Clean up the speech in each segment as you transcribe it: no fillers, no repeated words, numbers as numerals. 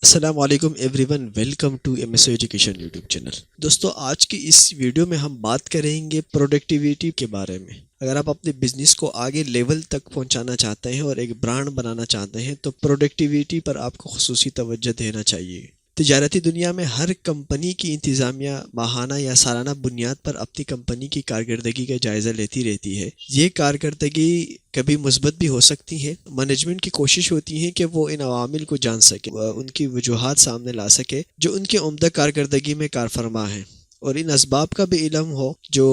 السلام علیکم everyone, welcome to M S O education YouTube channel. دوستو، آج کی اس ویڈیو میں ہم بات کریں گے پروڈکٹیویٹی کے بارے میں۔ اگر آپ اپنے بزنس کو آگے لیول تک پہنچانا چاہتے ہیں اور ایک برانڈ بنانا چاہتے ہیں تو پروڈکٹیویٹی پر آپ کو خصوصی توجہ دینا چاہیے۔ تجارتی دنیا میں ہر کمپنی کی انتظامیہ ماہانہ یا سالانہ بنیاد پر اپنی کمپنی کی کارکردگی کا جائزہ لیتی رہتی ہے۔ یہ کارکردگی کبھی مثبت بھی ہو سکتی ہے۔ مینجمنٹ کی کوشش ہوتی ہے کہ وہ ان عوامل کو جان سکے، ان کی وجوہات سامنے لا سکے جو ان کے عمدہ کارکردگی میں کار فرما ہیں، اور ان اسباب کا بھی علم ہو جو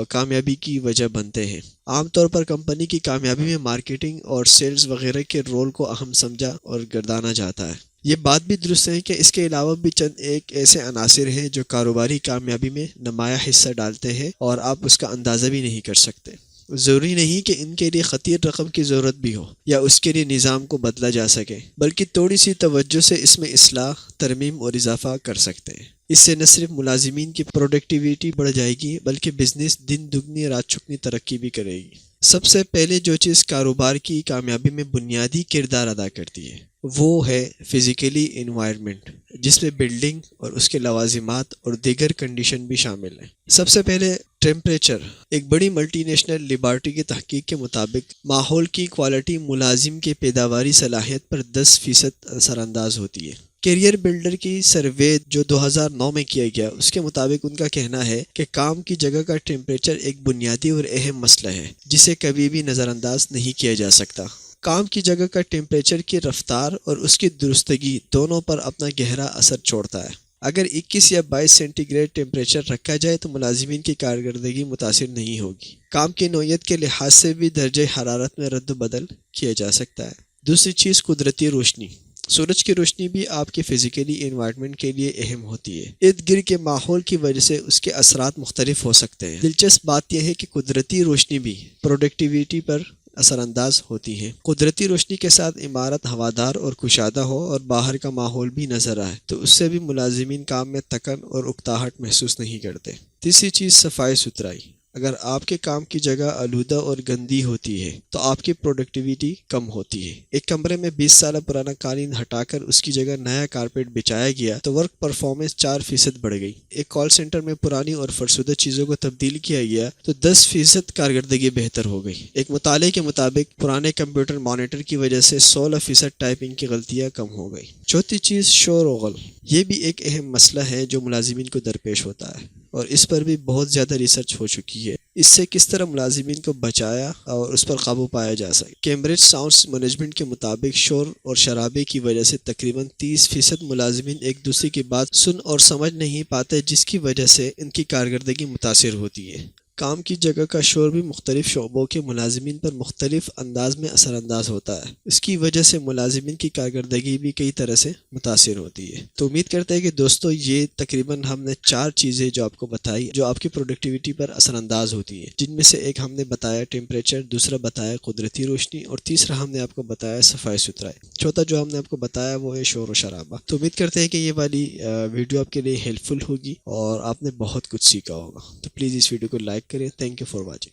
کامیابی کی وجہ بنتے ہیں۔ عام طور پر کمپنی کی کامیابی میں مارکیٹنگ اور سیلز وغیرہ کے رول کو اہم سمجھا اور گردانا جاتا ہے۔ یہ بات بھی درست ہے کہ اس کے علاوہ بھی چند ایک ایسے عناصر ہیں جو کاروباری کامیابی میں نمایاں حصہ ڈالتے ہیں اور آپ اس کا اندازہ بھی نہیں کر سکتے۔ ضروری نہیں کہ ان کے لیے خطیر رقم کی ضرورت بھی ہو یا اس کے لیے نظام کو بدلا جا سکے، بلکہ تھوڑی سی توجہ سے اس میں اصلاح، ترمیم اور اضافہ کر سکتے ہیں۔ اس سے نہ صرف ملازمین کی پروڈکٹیویٹی بڑھ جائے گی بلکہ بزنس دن دگنی رات چگنی ترقی بھی کرے گی۔ سب سے پہلے جو چیز کاروبار کی کامیابی میں بنیادی کردار ادا کرتی ہے وہ ہے فزیکلی انوائرمنٹ، جس میں بلڈنگ اور اس کے لوازمات اور دیگر کنڈیشن بھی شامل ہیں۔ سب سے پہلے ٹیمپریچر۔ ایک بڑی ملٹی نیشنل لیبارٹری کی تحقیق کے مطابق ماحول کی کوالٹی ملازم کے پیداواری صلاحیت پر 10% اثر انداز ہوتی ہے۔ کیریئر بلڈر کی سروے جو 2009 میں کیا گیا، اس کے مطابق ان کا کہنا ہے کہ کام کی جگہ کا ٹیمپریچر ایک بنیادی اور اہم مسئلہ ہے جسے کبھی بھی نظر انداز نہیں کیا جا سکتا۔ کام کی جگہ کا ٹیمپریچر کی رفتار اور اس کی درستگی دونوں پر اپنا گہرا اثر چھوڑتا ہے۔ اگر 21 یا 22 سینٹی گریڈ ٹیمپریچر رکھا جائے تو ملازمین کی کارکردگی متاثر نہیں ہوگی۔ کام کی نوعیت کے لحاظ سے بھی درجہ حرارت میں رد و بدل کیا جا سکتا ہے۔ دوسری چیز قدرتی روشنی۔ سورج کی روشنی بھی آپ کے فزیکلی انوائرمنٹ کے لیے اہم ہوتی ہے۔ ارد گرد کے ماحول کی وجہ سے اس کے اثرات مختلف ہو سکتے ہیں۔ دلچسپ بات یہ ہے کہ قدرتی روشنی بھی پروڈکٹیویٹی پر اثر انداز ہوتی ہے۔ قدرتی روشنی کے ساتھ عمارت ہوادار اور کشادہ ہو اور باہر کا ماحول بھی نظر آئے تو اس سے بھی ملازمین کام میں تکن اور اکتاہٹ محسوس نہیں کرتے۔ تیسری چیز صفائی ستھرائی۔ اگر آپ کے کام کی جگہ آلودہ اور گندی ہوتی ہے تو آپ کی پروڈکٹیویٹی کم ہوتی ہے۔ ایک کمرے میں 20 سالہ پرانا قالین ہٹا کر اس کی جگہ نیا کارپیٹ بچھایا گیا تو ورک پرفارمنس 4% بڑھ گئی۔ ایک کال سینٹر میں پرانی اور فرسودہ چیزوں کو تبدیل کیا گیا تو 10% کارکردگی بہتر ہو گئی۔ ایک مطالعے کے مطابق پرانے کمپیوٹر مانیٹر کی وجہ سے 16% ٹائپنگ کی غلطیاں کم ہو گئی۔ چوتھی چیز شور و غل۔ یہ بھی ایک اہم مسئلہ ہے جو ملازمین کو درپیش ہوتا ہے اور اس پر بھی بہت زیادہ ریسرچ ہو چکی ہے۔ اس سے کس طرح ملازمین کو بچایا اور اس پر قابو پایا جا سکے۔ کیمبرج ساؤنڈز مینجمنٹ کے مطابق شور اور شرابے کی وجہ سے تقریباً 30% ملازمین ایک دوسرے کی بات سن اور سمجھ نہیں پاتے، جس کی وجہ سے ان کی کارکردگی متاثر ہوتی ہے۔ کام کی جگہ کا شور بھی مختلف شعبوں کے ملازمین پر مختلف انداز میں اثر انداز ہوتا ہے۔ اس کی وجہ سے ملازمین کی کارکردگی بھی کئی طرح سے متاثر ہوتی ہے۔ تو امید کرتے ہیں کہ دوستو یہ تقریباً ہم نے 4 چیزیں جو آپ کو بتائی جو آپ کی پروڈکٹیویٹی پر اثر انداز ہوتی ہے، جن میں سے ایک ہم نے بتایا ٹیمپریچر، دوسرا بتایا قدرتی روشنی اور تیسرا ہم نے آپ کو بتایا صفائی ستھرائی۔ چوتھا جو ہم نے آپ کو بتایا وہ ہے شور و شرابہ۔ تو امید کرتے ہیں کہ یہ والی ویڈیو آپ کے لیے ہیلپ فل ہوگی اور آپ نے بہت کچھ سیکھا ہوگا۔ تو پلیز اس ویڈیو کو لائک کریں۔ Thank you for watching.